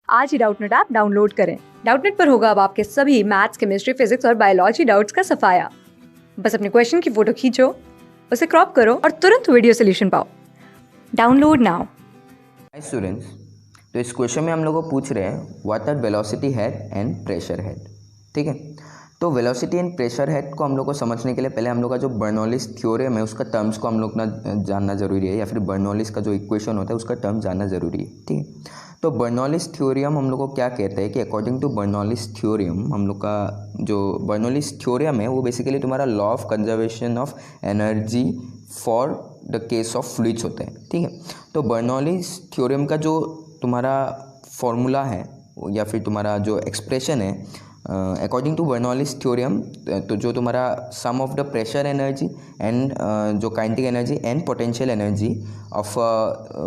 आज ही Doubtnut app download करें। Doubtnut पर होगा अब आपके सभी मैथ्स, केमिस्ट्री, फिजिक्स और बायोलॉजी डाउट्स का सफाया। बस अपने क्वेश्चन की फोटो खींचो, उसे क्रॉप करो और तुरंत वीडियो सोल्यूशन पाओ। Download now. हाय स्टूडेंट्स, तो इस क्वेश्चन में हम लोग को पूछ रहे हैं what are velocity head and pressure head. ठीक है, तो वेलोसिटी एंड प्रेशर हेड को हम लोग को समझने के लिए पहले हम लोग का जो बर्नौलीज थ्योरम है उसका टर्म्स को हम लोग ना जानना जरूरी है, या फिर बर्नौलीज का जो इक्वेशन होता है उसका टर्म जानना जरूरी है। ठीक है, तो बर्नौलीज थ्योरम हम लोग को क्या कहते हैं कि अकॉर्डिंग टू बर्नौलीज थ्योरम, हम लोग का जो बर्नौलीज थ्योरम है वो बेसिकली तुम्हारा law of conservation of energy for the case of fluids होते हैं। ठीक है, तो बर्नौलीज थ्योरम का जो तुम्हारा फॉर्मूला है या फिर तुम्हारा जो एक्सप्रेशन है अकॉर्डिंग टू बर्नौलीज थ्योरम, तो जो तुम्हारा sum of the pressure energy and जो kinetic energy and potential energy of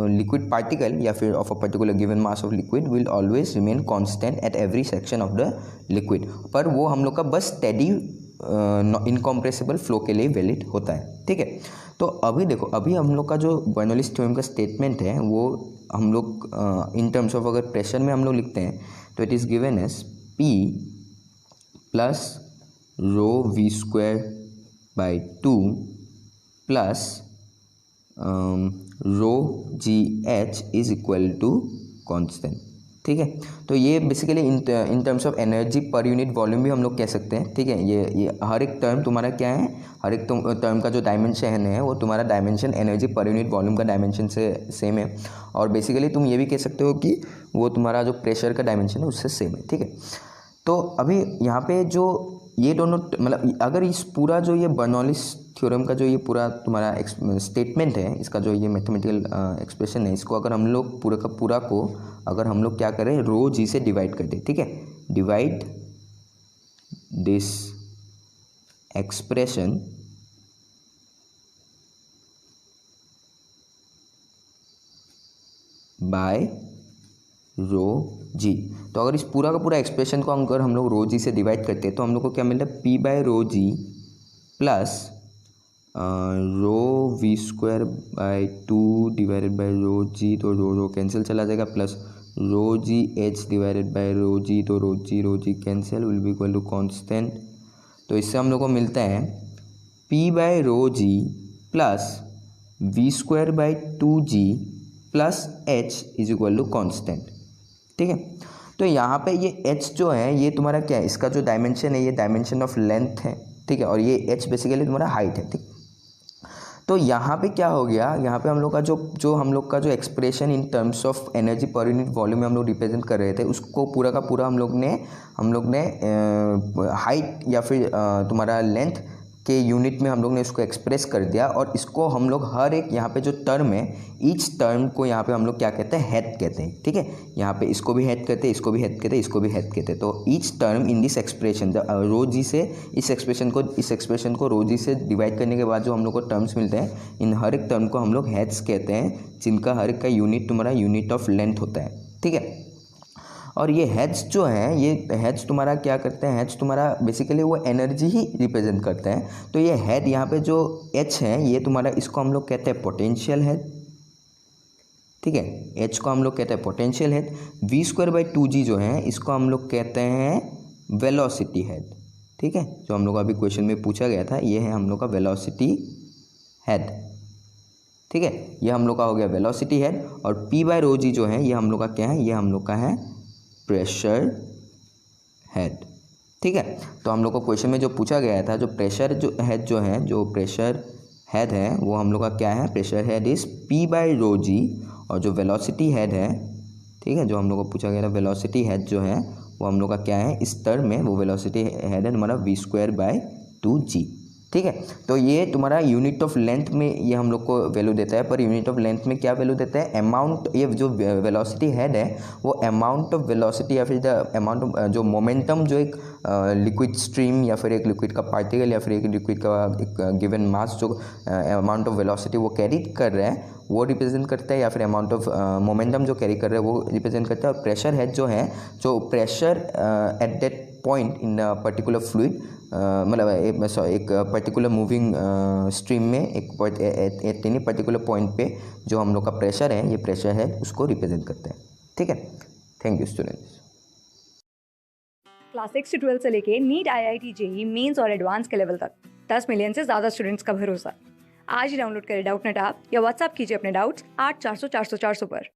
liquid particle या फिर of a particular given mass of liquid will always remain constant at every section of the liquid, पर वो हम लोग का बस steady incompressible flow के लिए वैलिड होता है। ठीक है, तो अभी देखो, अभी हम लोग का जो बर्नौलीज थ्योरम का स्टेटमेंट है वो हम लोग इन टर्म्स ऑफ अगर प्रेशर में हम लोग लिखते हैं तो it is given as P plus rho v square by 2 plus rho g h is equal to constant. ठीक है, तो ये basically in terms of energy per unit volume भी हम लोग कह सकते हैं। ठीक है, ये हर एक टर्म तुम्हारा क्या है, हर एक टर्म का जो डायमेंशन है वो तुम्हारा dimension energy per unit volume का डायमेंशन से सेम है, और बेसिकली तुम ये भी कह सकते हो कि वो तुम्हारा जो प्रेशर का डायमेंशन है उससे सेम है। ठीक है, तो अभी यहाँ पे जो ये दोनों मतलब अगर इस पूरा जो ये बर्नौलीज थ्योरम का जो ये पूरा तुम्हारा स्टेटमेंट है, इसका जो ये मैथमेटिकल एक्सप्रेशन है, इसको अगर हम लोग पूरा का पूरा को अगर हम लोग क्या करें, रो जी से डिवाइड कर दें। ठीक है, divide this expression by rho g, तो अगर इस पूरा का पूरा एक्सप्रेशन को अगर हम लोग रो जी से डिवाइड करते हैं तो हम लोग को क्या मिलता है, P by rho g plus rho v square by 2 divided by rho g, तो रो कैंसिल चला जाएगा, plus rho g h divided by rho g, तो rho g cancel will be equal to constant. तो इससे हम लोग को मिलता है P by rho g plus v square by 2g plus h is equal to constant. ठीक है, तो यहाँ पे ये h जो है ये तुम्हारा क्या है, इसका जो डायमेंशन है ये डायमेंशन ऑफ लेंथ है। ठीक है, और ये h बेसिकली तुम्हारा हाइट है। ठीक, तो यहाँ पे क्या हो गया, यहाँ पे हम लोग का जो हम लोग का जो expression in terms of energy per unit volume में हम लोग रिप्रेजेंट कर रहे थे उसको पूरा का पूरा हम लोग ने हाइट या फिर तुम्हारा लेंथ के यूनिट में हम लोग ने इसको एक्सप्रेस कर दिया, और इसको हम लोग हर एक यहाँ पे जो टर्म है ईच टर्म को यहाँ पे हम लोग क्या कहते हैं, हेड कहते हैं। ठीक है, यहाँ पे इसको भी हेड कहते हैं, इसको भी हेड कहते हैं, इसको भी हेड कहते हैं। तो each term in this expression rho g से इस एक्सप्रेशन को रो जी से डिवाइड करने के बाद जो हम लोग को टर्म्स मिलते हैं, इन हर एक टर्म को हम लोग हेड्स कहते हैं, जिनका हर एक का यूनिट तुम्हारा यूनिट ऑफ लेंथ होता है। ठीक है, और ये हेड्स जो हैं, ये हेड्स तुम्हारा क्या करते हैं, हेड्स तुम्हारा बेसिकली वो एनर्जी ही रिप्रेजेंट करते हैं। तो ये हेड यहाँ पे जो एच है ये तुम्हारा, इसको हम लोग कहते हैं पोटेंशियल हेड। ठीक है, एच को हम लोग कहते हैं potential head. V square by 2g जो है इसको हम लोग कहते हैं वेलोसिटी हेड। ठीक है, जो हम लोग अभी क्वेश्चन में पूछा गया था ये है हम लोग का वेलोसिटी हेड। ठीक है, ये हम लोग का हो गया वेलोसिटी हेड, और P बाय रो जी जो है ये हम लोग का क्या है, ये हम लोग का है प्रेशर हेड। ठीक है, तो हम लोग को क्वेश्चन में जो पूछा गया था, जो प्रेशर जो हेड जो है, जो प्रेशर हेड है वो हम लोग का क्या है, pressure head is P by rho g, और जो वेलोसिटी हेड है, ठीक है, जो हम लोग को पूछा गया था वेलोसिटी हेड जो है वो हम लोग का क्या है, इस टर्म में वो वेलोसिटी हेड है हमारा वी स्क्वायर बाय 2g। ठीक है, तो ये तुम्हारा यूनिट ऑफ लेंथ में ये हम लोग को वैल्यू देता है, पर यूनिट ऑफ लेंथ में क्या वैल्यू देता है, अमाउंट, ये जो वेलोसिटी हेड है वो अमाउंट ऑफ वेलोसिटी या फिर द अमाउंट ऑफ जो मोमेंटम जो एक लिक्विड स्ट्रीम या फिर एक लिक्विड का पार्टिकल या फिर एक लिक्विड का एक गिवन मास जो अमाउंट ऑफ वेलोसिटी वो कैरी कर रहा है वो रिप्रेजेंट करता है, या फिर अमाउंट ऑफ मोमेंटम जो कैरी कर रहा है वो रिप्रेजेंट करता है। और प्रेशर हेड जो है, जो pressure at that point in particular fluid, मतलब एक पर्टिकुलर मूविंग स्ट्रीम में एक एनी पर्टिकुलर पॉइंट पे जो हम लोग का प्रेशर है, ये प्रेशर है उसको रिप्रेजेंट करते हैं। ठीक है, थैंक यू स्टूडेंट्स। क्लास 6 से 12 से लेके नीट, IIT, जेई मेंस और एडवांस के लेवल तक 10 मिलियन से ज्यादा स्टूडेंट्स का भरोसा। आज ही डाउनलोड करें डाउटनेट ऐप या व्हाट्सएप कीजिए अपने डाउट्स 8400 400 400 पर।